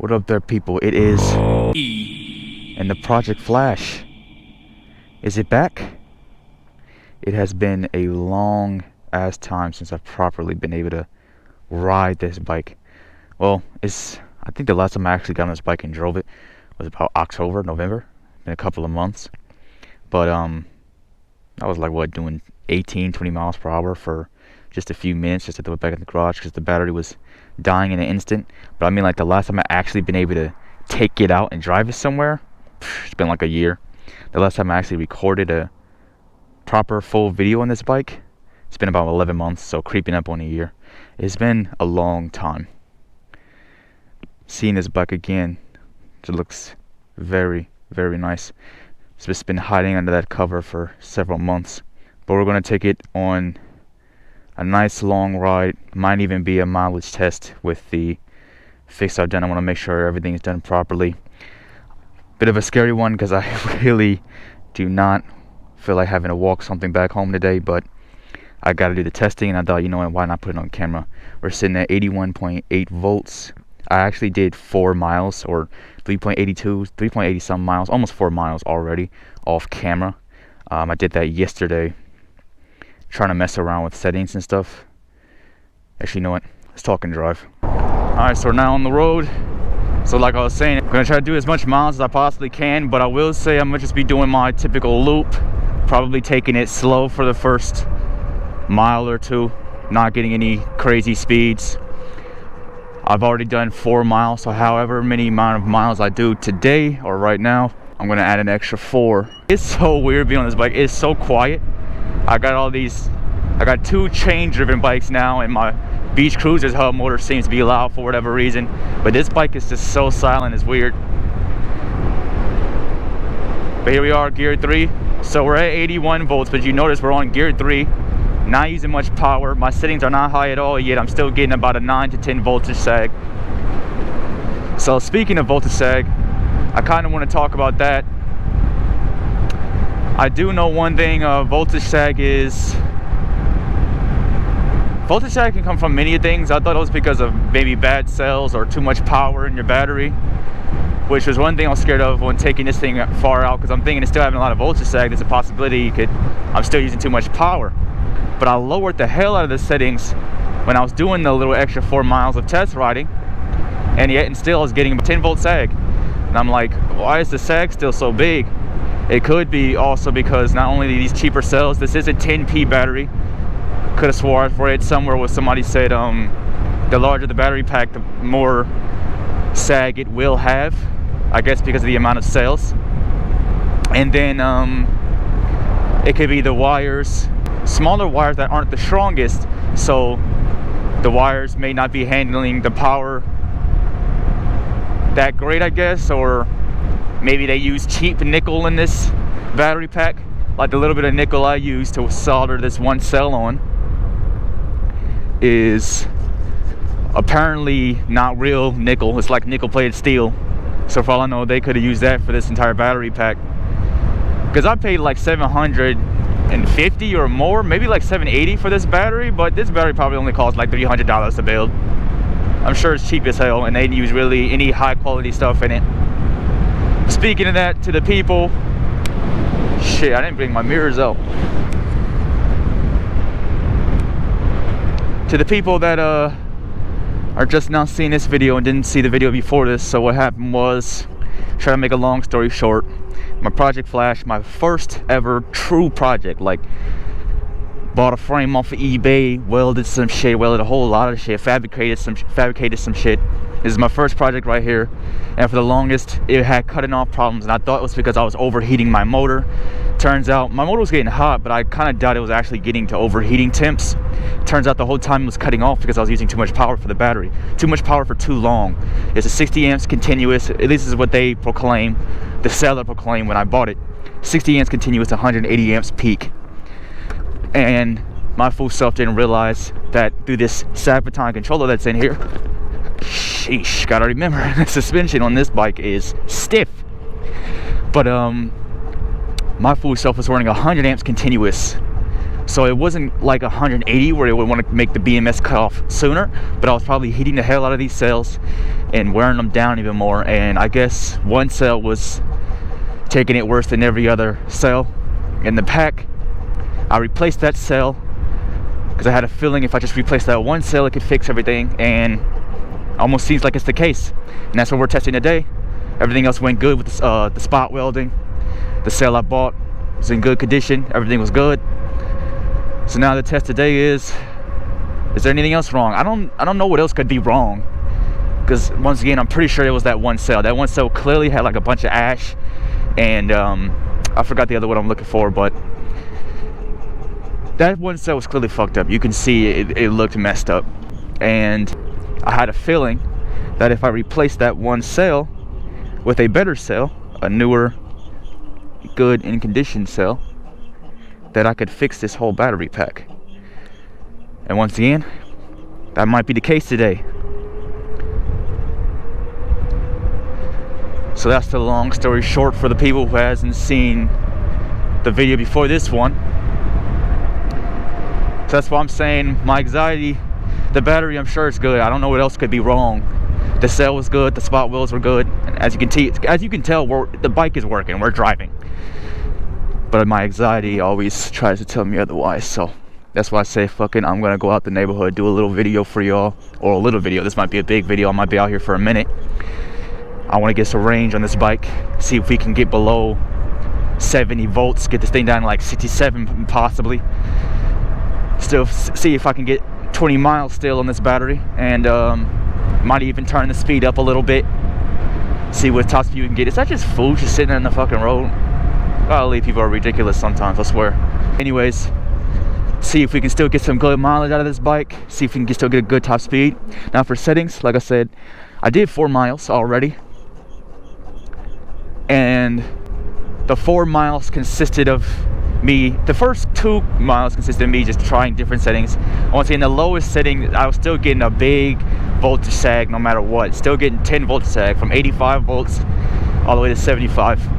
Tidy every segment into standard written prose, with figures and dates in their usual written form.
What up there, people? It is and the Project Flash. Is it back? It has been a long ass time since I've properly been able to ride this bike. Well, I think the last time I actually got on this bike and drove it was about October, November. Been a couple of months. But I was like, what, doing 18, 20 miles per hour for just a few minutes just to throw it back in the garage because the battery was dying in an instant. But I mean, like, the last time I actually been able to take it out and drive it somewhere, it's been like a year. The last time I actually recorded a proper full video on this bike, it's been about 11 months, so creeping up on a year. It's been a long time. Seeing this bike again, it looks very, very nice. It's just been hiding under that cover for several months, but we're going to take it on a nice long ride. Might even be a mileage test with the fix I've done. I want to make sure everything is done properly. Bit of a scary one because I really do not feel like having to walk something back home today, but I got to do the testing, and I thought, you know what, why not put it on camera? We're sitting at 81.8 volts. I actually did 4 miles, or 3.80 some miles, almost 4 miles already off camera. I did that yesterday, trying to mess around with settings and stuff. Actually, you know what? Let's talk and drive. Alright, so we're now on the road. So like I was saying, I'm gonna try to do as much miles as I possibly can, but I will say I'm gonna just be doing my typical loop, probably taking it slow for the first mile or two, not getting any crazy speeds. I've already done 4 miles, so however many amount of miles I do today or right now, I'm gonna add an extra 4. It's so weird being on this bike. It's so quiet. I got 2 chain-driven bikes now, and my beach cruiser's hub motor seems to be loud for whatever reason. But this bike is just so silent, it's weird. But here we are, gear 3. So we're at 81 volts, but you notice we're on gear 3. Not using much power. My settings are not high at all yet. I'm still getting about a 9 to 10 voltage sag. So speaking of voltage sag, I kind of want to talk about that. I do know one thing, voltage sag can come from many things. I thought it was because of maybe bad cells or too much power in your battery, which was one thing I was scared of when taking this thing far out, because I'm thinking it's still having a lot of voltage sag. There's a possibility I'm still using too much power. But I lowered the hell out of the settings when I was doing the little extra 4 miles of test riding, and yet and still I was getting a 10 volt sag. And I'm like, why is the sag still so big? It could be also because not only these cheaper cells, this is a 10P battery. Could have swore I read somewhere where somebody said the larger the battery pack, the more sag it will have, I guess because of the amount of cells. And then it could be the wires, smaller wires that aren't the strongest, so the wires may not be handling the power that great, I guess, or maybe they use cheap nickel in this battery pack, like the little bit of nickel I use to solder this one cell on is apparently not real nickel. It's like nickel plated steel, so for all I know they could have used that for this entire battery pack, because I paid like $750 or more, maybe like $780 for this battery, but this battery probably only cost like $300 to build. I'm sure it's cheap as hell, and they didn't use really any high quality stuff in it. Speaking of that, to the people, shit, I didn't bring my mirrors out. To the people that are just now seeing this video and didn't see the video before this, so what happened was, try to make a long story short, my Project Flash, my first ever true project, like bought a frame off of eBay, welded some shit, welded a whole lot of shit, fabricated some shit. This is my first project right here, and for the longest it had cutting off problems, and I thought it was because I was overheating my motor. Turns out my motor was getting hot, but I kind of doubt it was actually getting to overheating temps. Turns out the whole time it was cutting off because I was using too much power for the battery, too much power for too long. It's a 60 amps continuous, at least this is what they proclaim, the seller proclaimed when I bought it. 60 amps continuous, 180 amps peak. And my fool self didn't realize that through this Sabvoton controller that's in here, sheesh, gotta remember, the suspension on this bike is stiff. But my fool self was running 100 amps continuous. So it wasn't like 180 where it would want to make the BMS cut off sooner, but I was probably heating the hell out of these cells and wearing them down even more. And I guess one cell was taking it worse than every other cell in the pack. I replaced that cell because I had a feeling if I just replaced that one cell, it could fix everything, and almost seems like it's the case. And that's what we're testing today. Everything else went good with the spot welding. The cell I bought was in good condition. Everything was good. So now the test today is there anything else wrong? I don't know what else could be wrong, because once again, I'm pretty sure it was that one cell. That one cell clearly had like a bunch of ash, and I forgot the other one I'm looking for, but that one cell was clearly fucked up. You can see it looked messed up, and I had a feeling that if I replaced that one cell with a better cell, a newer, good in condition cell, that I could fix this whole battery pack. And once again, that might be the case today. So that's the long story short for the people who hasn't seen the video before this one. So that's why I'm saying my anxiety, the battery, I'm sure it's good. I don't know what else could be wrong. The cell was good, the spot wheels were good. And as you can tell, the bike is working, we're driving. But my anxiety always tries to tell me otherwise. So that's why I say, fucking, I'm gonna go out the neighborhood, do a little video for y'all, or a little video. This might be a big video. I might be out here for a minute. I want to get some range on this bike, see if we can get below 70 volts, get this thing down to like 67 possibly. Still see if I can get 20 miles still on this battery, and might even turn the speed up a little bit, see what top speed we can get. Is that just food just sitting in the fucking road? Golly, people are ridiculous sometimes, I swear. Anyways, see if we can still get some good mileage out of this bike, see if we can still get a good top speed. Now for settings, like I said, I did 4 miles already, and the 4 miles consisted of me, the first 2 miles consisted of me just trying different settings. Once in the lowest setting, I was still getting a big voltage sag no matter what. Still getting 10 volt sag from 85 volts all the way to 75.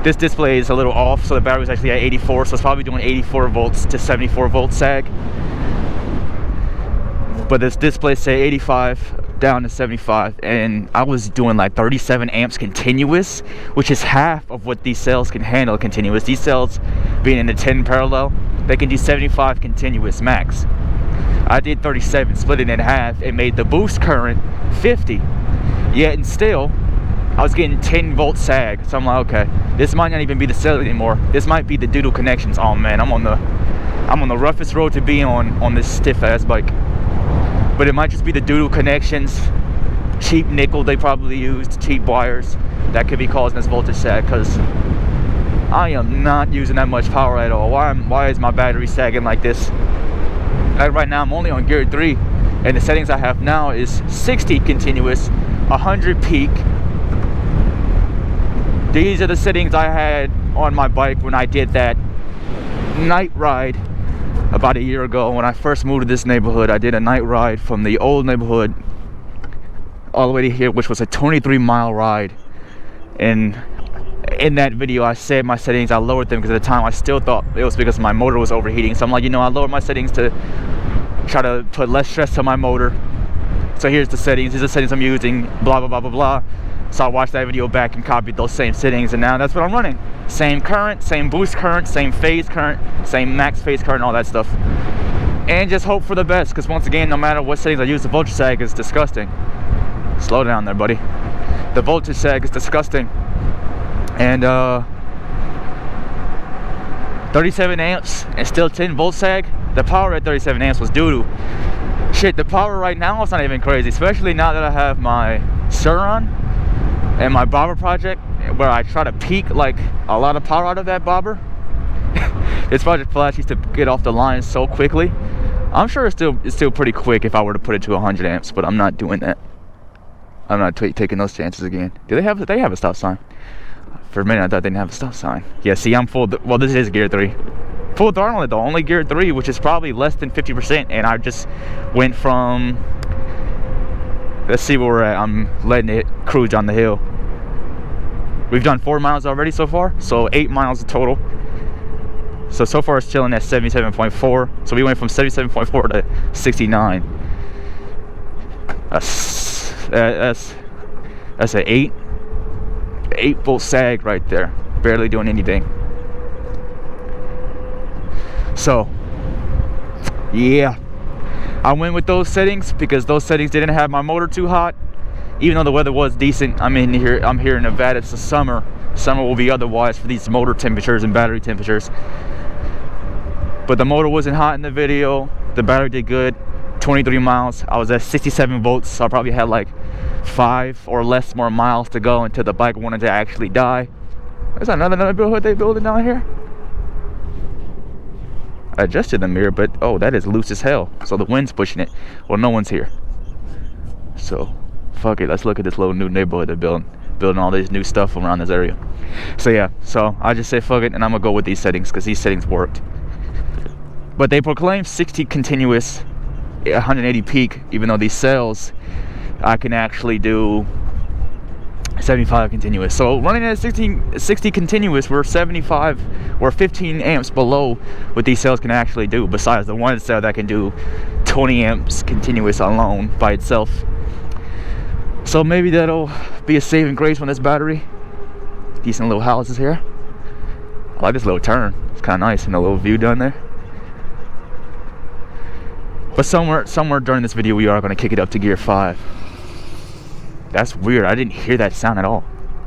This display is a little off, so the battery was actually at 84, so it's probably doing 84 volts to 74 volt sag. But this display say 85 down to 75, and I was doing like 37 amps continuous, which is half of what these cells can handle continuous. These cells being in the 10 parallel, they can do 75 continuous max. I did 37, split it in half, and made the boost current 50. Yet and still, I was getting 10 volt sag. So I'm like, okay, this might not even be the cell anymore. This might be the doodle connections. Oh man, I'm on the roughest road to be on this stiff ass bike. But it might just be the doodle connections, cheap nickel they probably used, cheap wires, that could be causing this voltage sag, because I am not using that much power at all. Why is my battery sagging like this? Like right now I'm only on gear 3, and the settings I have now is 60 continuous, 100 peak. These are the settings I had on my bike when I did that night ride about a year ago. When I first moved to this neighborhood, I did a night ride from the old neighborhood all the way to here, which was a 23-mile ride. And in that video, I said my settings, I lowered them because at the time I still thought it was because my motor was overheating. So I'm like, you know, I lowered my settings to try to put less stress on my motor. So here's the settings, these are the settings I'm using, blah, blah, blah, blah, blah. So I watched that video back and copied those same settings, and now that's what I'm running. Same current, same boost current, same phase current, same max phase current, all that stuff. And just hope for the best, because once again, no matter what settings I use, the voltage sag is disgusting. Slow down there, buddy. The voltage sag is disgusting. And 37 amps and still 10 volt sag. The power at 37 amps was doo-doo. Shit, the power right now is not even crazy, especially now that I have my Suron and my bobber project, where I try to peak like a lot of power out of that bobber. This project flash used to get off the line so quickly. I'm sure it's still pretty quick if I were to put it to 100 amps, but I'm not doing that. I'm not taking those chances again. Do they have a stop sign? For a minute I thought they didn't have a stop sign. Yeah, see, I'm full. Well, this is gear 3. Full throttle though, only gear 3, which is probably less than 50%, and I just went from, let's see where we're at. I'm letting it cruise on the hill. We've done 4 miles already so far, so 8 miles total. So far it's chilling at 77.4. So we went from 77.4 to 69. That's an 8-volt sag right there, barely doing anything. So yeah, I went with those settings because those settings didn't have my motor too hot, even though the weather was decent. I'm here in Nevada. It's the summer. Summer will be otherwise for these motor temperatures and battery temperatures. But the motor wasn't hot in the video. The battery did good. 23 miles. I was at 67 volts, so I probably had like 5 or less more miles to go until the bike wanted to actually die. There's another neighborhood they building down here. I adjusted the mirror, but oh, that is loose as hell. So the wind's pushing it. Well, no one's here. So fuck it. Let's look at this little new neighborhood they're building all this new stuff around this area. So yeah, so I just say fuck it, and I'm gonna go with these settings because these settings worked. But they proclaim 60 continuous, 180 peak, even though these cells I can actually do 75 continuous. So running at 60 continuous, we're 75 or 15 amps below what these cells can actually do, besides the one cell that can do 20 amps continuous alone by itself. So maybe that'll be a saving grace on this battery. Decent little houses here. I like this little turn. It's kind of nice, and a little view down there. But somewhere during this video we are going to kick it up to gear 5. That's weird. I didn't hear that sound at all.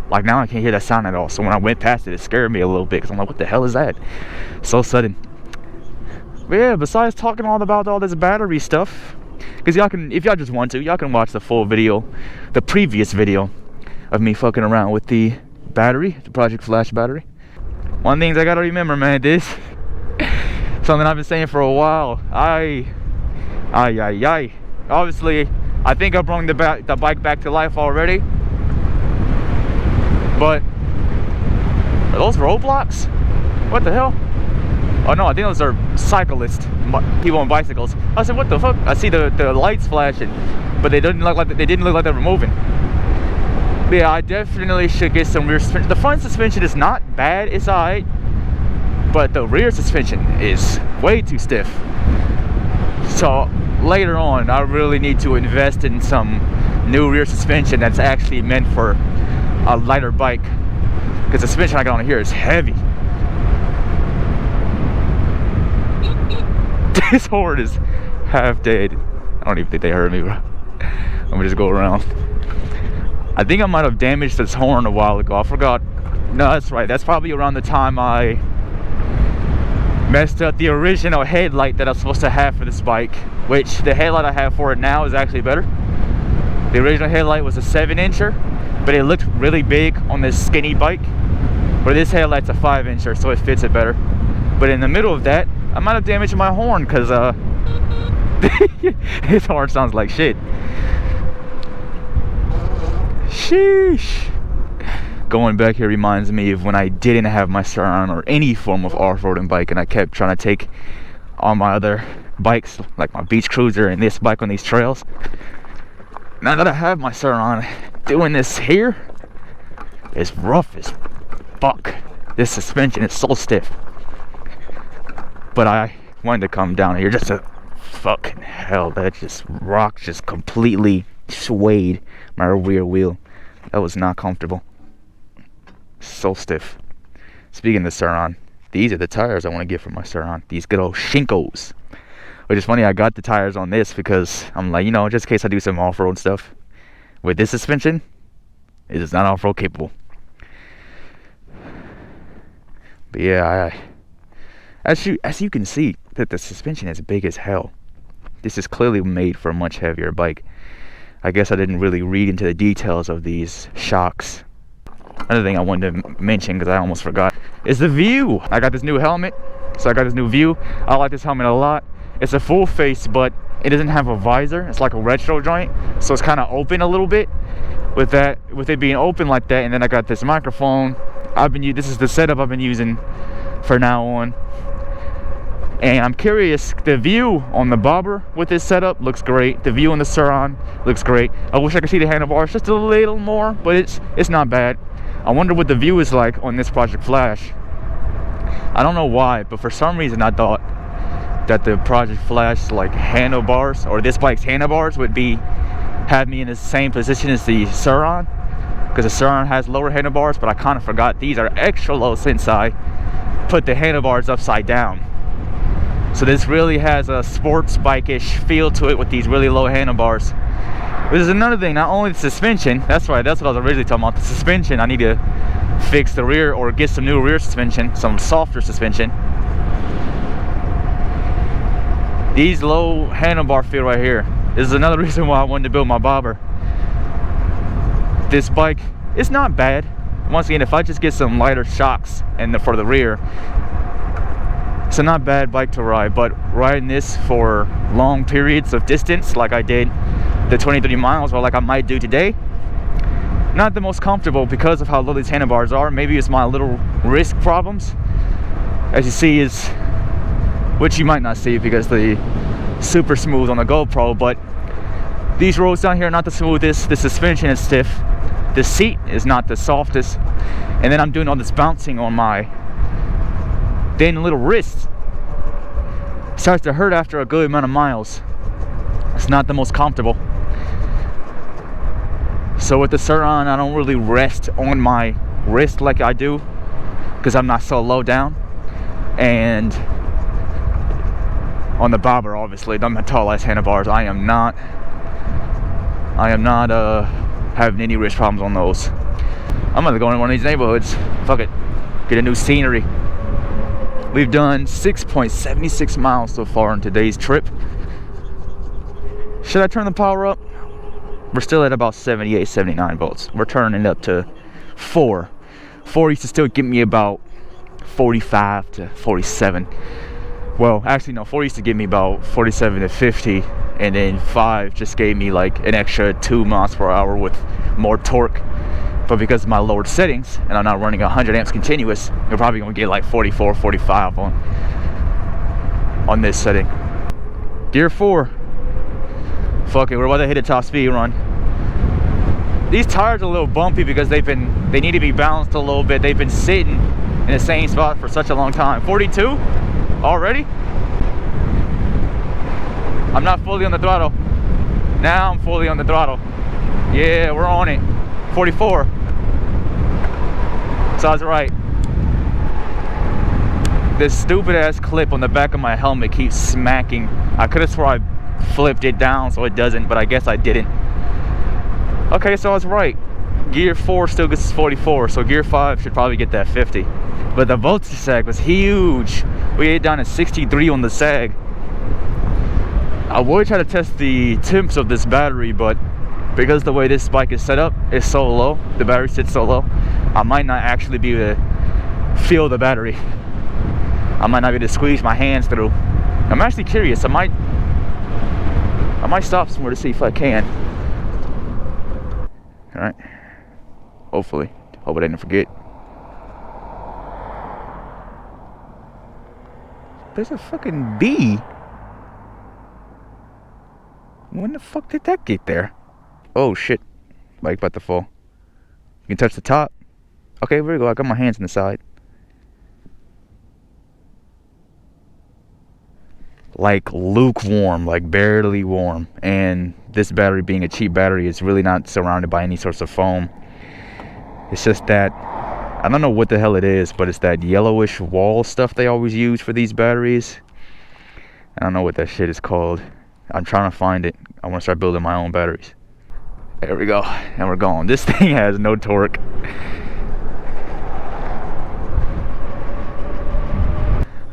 Like now I can't hear that sound at all. So when I went past it, it scared me a little bit because I'm like, what the hell is that? So sudden. But yeah, besides talking all about all this battery stuff, because y'all can, if y'all just want to, y'all can watch the full video, the previous video of me fucking around with the battery, the Project Flash battery. One thing I gotta remember, man, this something I've been saying for a while. Obviously, I think I brought the bike back to life already. But are those roadblocks? What the hell? Oh no, I think those are cyclists, people on bicycles. I said, what the fuck? I see the lights flashing, but they didn't look like they were moving. But yeah, I definitely should get some rear suspension. The front suspension is not bad, it's alright, but the rear suspension is way too stiff. So later on, I really need to invest in some new rear suspension that's actually meant for a lighter bike, because the suspension I got on here is heavy. This horn is half dead. I don't even think they heard me, bro. Let me just go around. I think I might have damaged this horn a while ago. I forgot. No, that's right. That's probably around the time I messed up the original headlight that I was supposed to have for this bike, which the headlight I have for it now is actually better. The original headlight was a 7-incher, but it looked really big on this skinny bike, where this headlight's a 5-incher, so it fits it better. But in the middle of that, I might have damaged my horn, because his horn sounds like shit. Sheesh. Going back here reminds me of when I didn't have my Sur-Ron or any form of off-roading bike, and I kept trying to take all my other bikes, like my beach cruiser and this bike, on these trails. Now that I have my Sur-Ron, doing this here is rough as fuck. This suspension is so stiff. But I wanted to come down here just to fucking hell. That just rock just completely swayed my rear wheel. That was not comfortable. So stiff. Speaking of the Sur-Ron, these are the tires I want to get for my Sur-Ron. These good old Shinkos. Which is funny, I got the tires on this because I'm like, you know, just in case I do some off-road stuff. With this suspension, it is not off-road capable. But yeah, as you can see, that the suspension is big as hell. This is clearly made for a much heavier bike. I guess I didn't really read into the details of these shocks. Another thing I wanted to mention, because I almost forgot, is the view. I got this new helmet, so I got this new view. I like this helmet a lot. It's a full face, but it doesn't have a visor. It's like a retro joint, so it's kind of open a little bit. With it being open like that, and then I got this microphone. This is the setup I've been using for now on. And I'm curious, the view on the bobber with this setup looks great. The view on the Sur-Ron looks great. I wish I could see the handlebars just a little more, but it's not bad. I wonder what the view is like on this Project Flash. I don't know why, but for some reason I thought that the Project Flash like handlebars, or this bike's handlebars, would have me in the same position as the Sur-Ron, because the Sur-Ron has lower handlebars, but I kind of forgot these are extra low since I put the handlebars upside down. So this really has a sports bike-ish feel to it with these really low handlebars. This is another thing, not only the suspension, that's right, that's what I was originally talking about, the suspension. I need to fix the rear or get some new rear suspension, some softer suspension. These low handlebar feel right here. This is another reason why I wanted to build my bobber. This bike, it's not bad. Once again, if I just get some lighter shocks for the rear, it's a not bad bike to ride. But riding this for long periods of distance, like I did the 20-30 miles, or like I might do today, not the most comfortable because of how low these handlebars are. Maybe it's my little wrist problems, as you see, is which you might not see because the super smooth on the GoPro, but these roads down here are not the smoothest. The suspension is stiff, the seat is not the softest, and then I'm doing all this bouncing on my thin little wrist. It starts to hurt after a good amount of miles. It's not the most comfortable. So with the Sur-Ron, I don't really rest on my wrist like I do, because I'm not so low down. And on the bobber, obviously, the tall ass handlebars, I am not having any wrist problems on those. I'm gonna go in one of these neighborhoods. Fuck it, get a new scenery. We've done 6.76 miles so far on today's trip. Should I turn the power up? We're still at about 78, 79 volts. We're turning it up to 4. 4 used to still give me about 45 to 47. Well, actually no, 4 used to give me about 47 to 50, and then 5 just gave me like an extra 2 miles per hour with more torque. But because of my lowered settings, and I'm not running 100 amps continuous, you're probably gonna get like 44, 45 on this setting. Gear 4. Fuck it, we're about to hit a top speed run. These tires are a little bumpy because they need to be balanced a little bit. They've been sitting in the same spot for such a long time. 42 already? I'm not fully on the throttle. Now I'm fully on the throttle. Yeah, we're on it. 44. So I was right. This stupid ass clip on the back of my helmet keeps smacking. I could have swore I flipped it down so it doesn't, but I guess I didn't. Okay, so I was right. Gear 4 still gets 44, so gear 5 should probably get that 50. But the voltage sag was huge. We hit down to 63 on the sag. I would try to test the temps of this battery, but because the way this bike is set up is so low, the battery sits so low, I might not actually be able to feel the battery. I might not be able to squeeze my hands through. I'm actually curious. I might stop somewhere to see if I can. All right. Hopefully. Hope I didn't forget. There's a fucking bee. When the fuck did that get there? Oh shit. Bike about to fall. You can touch the top. Okay, here we go. I got my hands on the side. Like lukewarm, like barely warm. And this battery, being a cheap battery, is really not surrounded by any sorts of foam. It's just that, I don't know what the hell it is, but it's that yellowish wall stuff they always use for these batteries. I don't know what that shit is called. I'm trying to find it. I want to start building my own batteries. There we go, and we're going. This thing has no torque.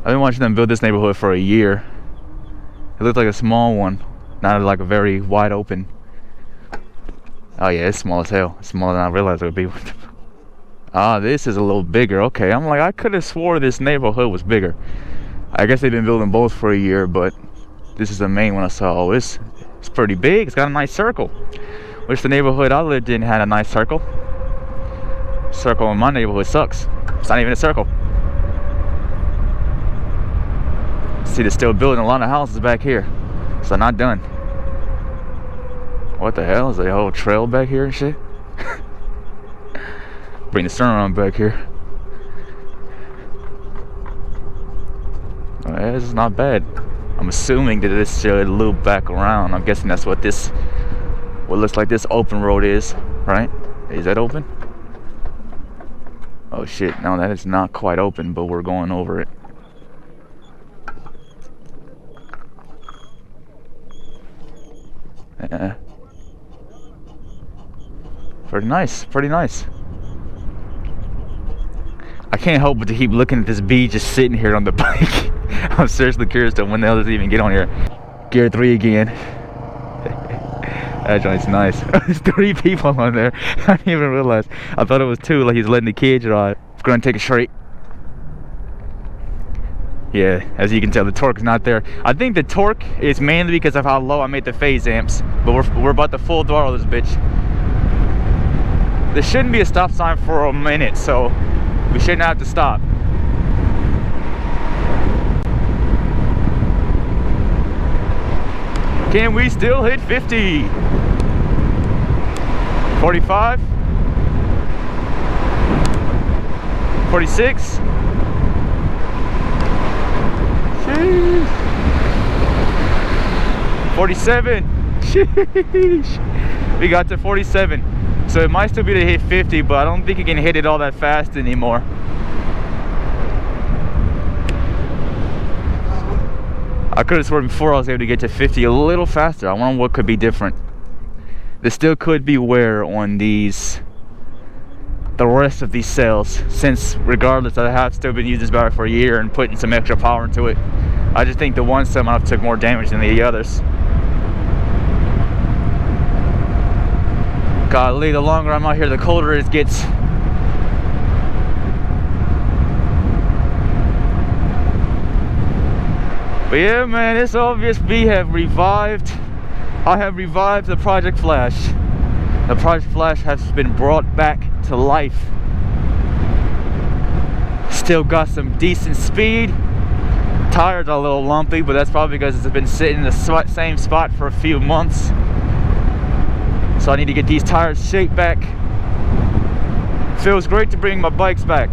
I've been watching them build this neighborhood for a year. It looked like a small one, not like a very wide open. Oh yeah, it's small as hell. It's smaller than I realized it would be. Ah, this is a little bigger. Okay, I'm like, I could have swore this neighborhood was bigger. I guess they've been building both for a year, but this is the main one I saw. Oh, it's pretty big. It's got a nice circle. Which the neighborhood I lived in had a nice circle. Circle in my neighborhood sucks. It's not even a circle. See, they're still building a lot of houses back here. So not done. What the hell? Is there a whole trail back here and shit? Bring the sun around back here. this is not bad. I'm assuming that this should loop back around. I'm guessing that's what this, what looks like this open road is, right? Is that open? Oh shit, no, that is not quite open, but we're going over it. Pretty nice, pretty nice. I can't help but to keep looking at this bee just sitting here on the bike. I'm seriously curious to when the hell does it even get on here. Gear 3 again. That joint's nice. There's 3 people on there. I didn't even realize. I thought it was 2, like he's letting the kid drive. It's gonna take a straight. Yeah, as you can tell, the torque is not there. I think the torque is mainly because of how low I made the phase amps. But we're about to full throttle this bitch. There shouldn't be a stop sign for a minute, so we shouldn't have to stop. Can we still hit 50? 45? 46? 47. Sheesh. We got to 47. So it might still be to hit 50, but I don't think you can hit it all that fast anymore. I could have sworn before I was able to get to 50 a little faster. I wonder what could be different. There still could be wear on these, the rest of these cells, since regardless I have still been using this battery for a year and putting some extra power into it. I just think the one cell might have took more damage than the others. Golly, the longer I'm out here, the colder it gets. But yeah, man, it's obvious we have revived. I have revived the Project Flash. The Project Flash has been brought back to life. Still got some decent speed. Tires are a little lumpy, but that's probably because it's been sitting in the same spot for a few months. So I need to get these tires shaped back. Feels great to bring my bikes back.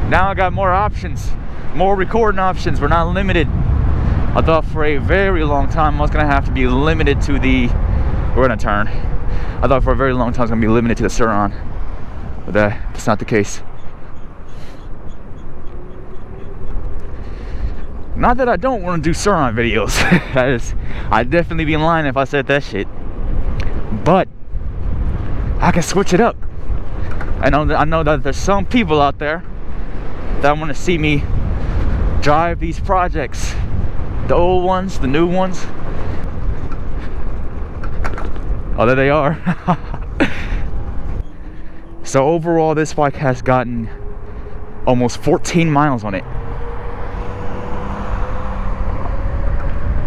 Now I got more options, more recording options. We're not limited. I thought for a very long time I was gonna have to be limited to the, we're gonna turn. I thought for a very long time I was gonna be limited to the Sur-Ron, but that's not the case. Not that I don't want to do Sur-Ron videos. I'd definitely be lying if I said that shit. But I can switch it up. I know that there's some people out there that want to see me drive these projects, the old ones, the new ones. Oh, there they are. So overall, this bike has gotten almost 14 miles on it.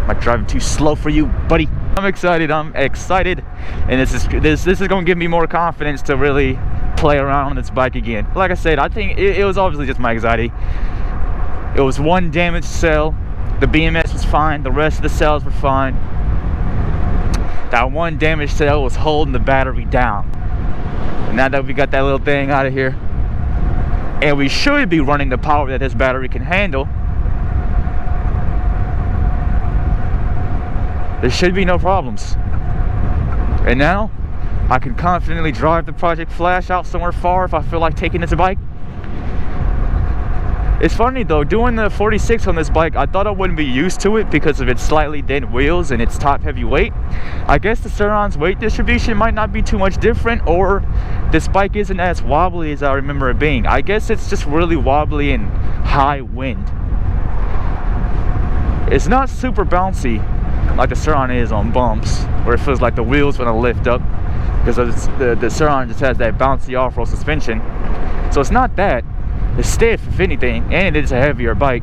Am I driving too slow for you, buddy? I'm excited, and this is going to give me more confidence to really play around on this bike again. Like I said, I think it was obviously just my anxiety. It was one damaged cell. The BMS was fine, the rest of the cells were fine. That one damaged cell was holding the battery down. And now that we got that little thing out of here, and we should be running the power that this battery can handle, there should be no problems. And now I can confidently drive the Project Flash out somewhere far if I feel like taking this bike. It's funny though, doing the 46 on this bike, I thought I wouldn't be used to it because of its slightly dent wheels and its top heavy weight. I guess the Sur-Ron's weight distribution might not be too much different, or this bike isn't as wobbly as I remember it being. I guess it's just really wobbly in high wind. It's not super bouncy like the Sur-Ron is on bumps, where it feels like the wheels want to lift up, because the Sur-Ron just has that bouncy off-road suspension. So it's not that. It's stiff, if anything, and it is a heavier bike.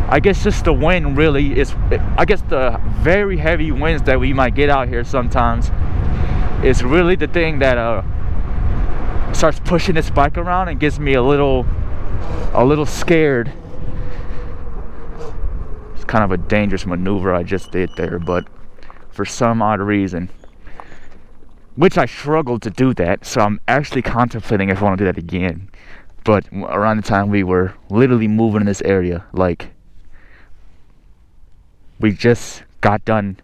I guess just the wind really is, I guess the very heavy winds that we might get out here sometimes is really the thing that starts pushing this bike around and gets me a little scared. It's kind of a dangerous maneuver I just did there, but for some odd reason, which I struggled to do that, so I'm actually contemplating if I want to do that again. But around the time we were literally moving in this area, like we just got done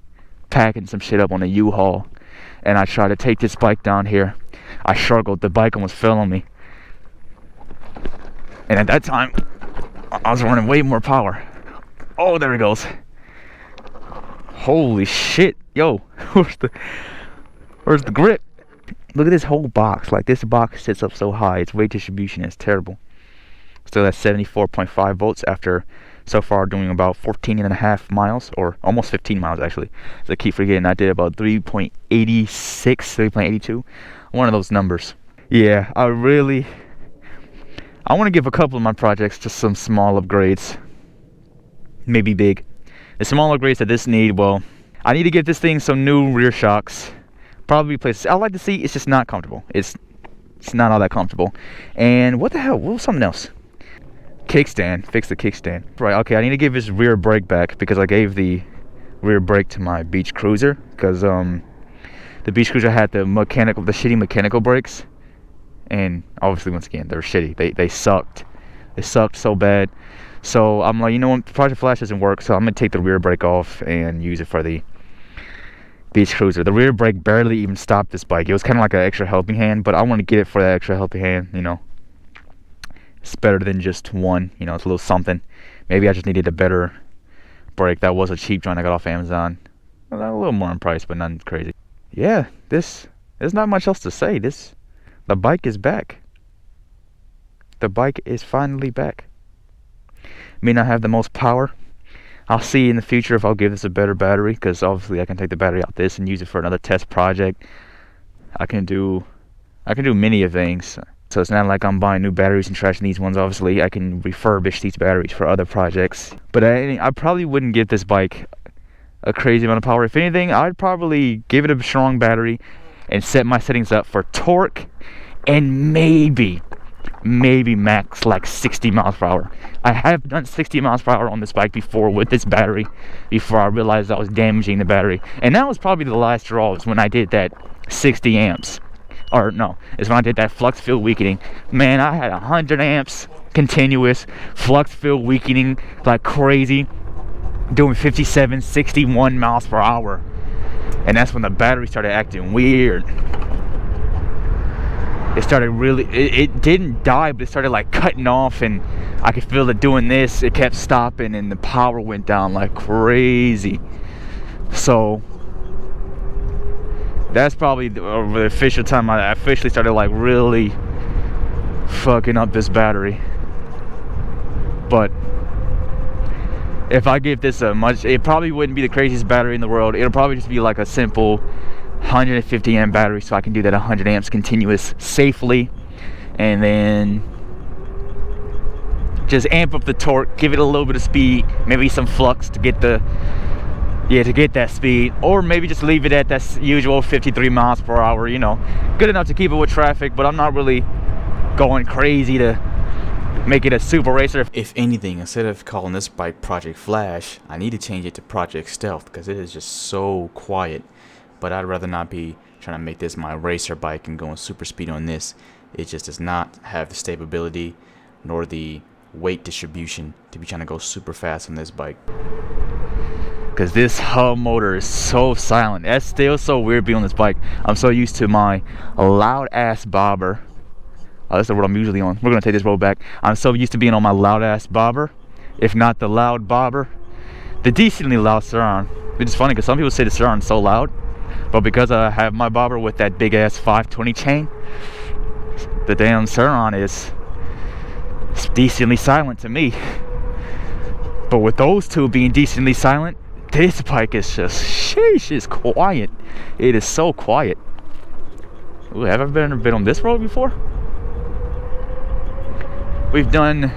packing some shit up on a U-Haul, and I tried to take this bike down here. I struggled. The bike almost fell on me, and at that time I was running way more power. Oh, there it goes. Holy shit. Yo, where's the grip? Look at this whole box. Like, this box sits up so high. Its weight distribution is terrible. Still at 74.5 volts after so far doing about 14.5 miles, or almost 15 miles actually. So I keep forgetting I did about 3.86, 3.82. One of those numbers. Yeah, I want to give a couple of my projects just some small upgrades. Maybe big. The small upgrades that this need, well, I need to give this thing some new rear shocks. Probably replace. I like the seat. It's just not comfortable. It's not all that comfortable. And what the hell? What was something else? Kickstand. Fix the kickstand. Right. Okay. I need to give this rear brake back because I gave the rear brake to my beach cruiser because the beach cruiser had the shitty mechanical brakes, and obviously once again they're shitty. They sucked. They sucked so bad. So I'm like, you know what? Project Flash doesn't work, so I'm gonna take the rear brake off and use it for the beach cruiser. The rear brake barely even stopped this bike. It was kind of like an extra helping hand, but I want to get it for that extra helping hand. You know, it's better than just one. You know, it's a little something. Maybe I just needed a better brake. That was a cheap joint I got off Amazon. Well, a little more in price, but nothing crazy. Yeah, there's not much else to say. The bike is back. The bike is finally back. May not have the most power. I'll see in the future if I'll give this a better battery, because obviously I can take the battery out this and use it for another test project. I can do many of things. So it's not like I'm buying new batteries and trashing these ones. Obviously I can refurbish these batteries for other projects. But I probably wouldn't give this bike a crazy amount of power. If anything, I'd probably give it a strong battery and set my settings up for torque and maybe max like 60 miles per hour. I have done 60 miles per hour on this bike before with this battery, before I realized I was damaging the battery. And that was probably the last straw, is when I did that 60 amps. Or no, is when I did that flux field weakening. Man, I had 100 amps continuous flux field weakening like crazy, doing 57, 61 miles per hour. And that's when the battery started acting weird. It started really, it didn't die, but it started like cutting off, and I could feel it doing this. It kept stopping and the power went down like crazy. So that's probably the official time I officially started like really fucking up this battery. But if I give this a much, it probably wouldn't be the craziest battery in the world. It'll probably just be like a simple 150 amp battery, so I can do that 100 amps continuous safely, and then just amp up the torque, give it a little bit of speed, maybe some flux to get that speed, or maybe just leave it at that usual 53 miles per hour, you know, good enough to keep it with traffic, but I'm not really going crazy to make it a super racer. If anything, instead of calling this bike Project Flash, I need to change it to Project Stealth, because it is just so quiet. But I'd rather not be trying to make this my racer bike and going super speed on this. It just does not have the stability nor the weight distribution to be trying to go super fast on this bike. Because this hub motor is so silent. That's still so weird being on this bike. I'm so used to my loud ass bobber. Oh, that's the road I'm usually on. We're going to take this road back. I'm so used to being on my loud ass bobber, if not the loud bobber, the decently loud Sur-Ron. Which is funny because some people say the Sur-Ron's so loud. But because I have my bobber with that big ass 520 chain, the damn Sur-Ron is decently silent to me. But with those two being decently silent, this bike is just, sheesh, it's quiet. It is so quiet. Ooh, have I been on this road before? We've done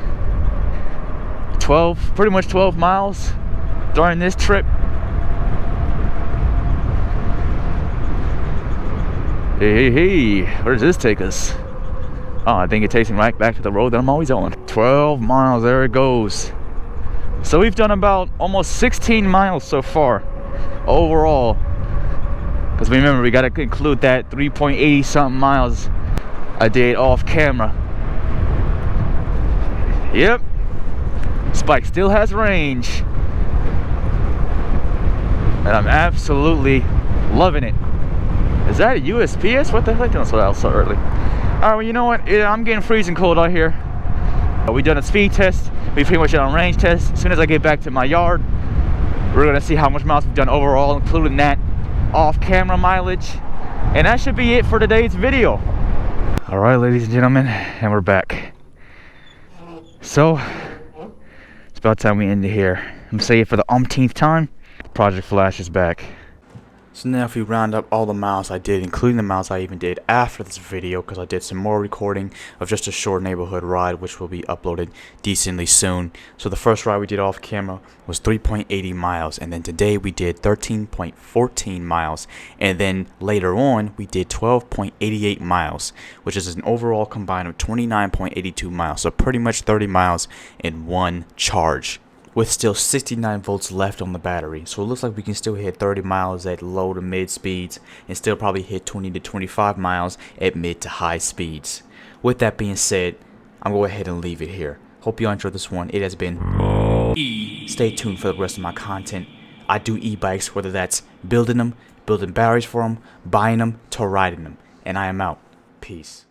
pretty much 12 miles during this trip. Hey, where does this take us? Oh, I think it takes me right back to the road that I'm always on. 12 miles, there it goes. So we've done about almost 16 miles so far, overall. Because remember, we got to include that 3.80 something miles I did off camera. Yep, this bike still has range. and I'm absolutely loving it. Is that a USPS? What the heck? Doing so out so early. Alright, well, you know what? I'm getting freezing cold out here. We done a speed test. We pretty much done a range test. As soon as I get back to my yard, we're gonna see how much miles we've done overall, including that off-camera mileage. And that should be it for today's video. Alright, ladies and gentlemen, and we're back. So, it's about time we end it here. I'm gonna say it for the umpteenth time. Project Flash is back. So now if we round up all the miles I did, including the miles I even did after this video, because I did some more recording of just a short neighborhood ride, which will be uploaded decently soon. So the first ride we did off camera was 3.80 miles, and then today we did 13.14 miles, and then later on we did 12.88 miles, which is an overall combine of 29.82 miles, so pretty much 30 miles in one charge, with still 69 volts left on the battery. So it looks like we can still hit 30 miles at low to mid speeds and still probably hit 20 to 25 miles at mid to high speeds. With that being said, I'm going to go ahead and leave it here. Hope you enjoyed this one. It has been Stay tuned for the rest of my content. I do e-bikes, whether that's building them, building batteries for them, buying them, to riding them. And I am out. Peace.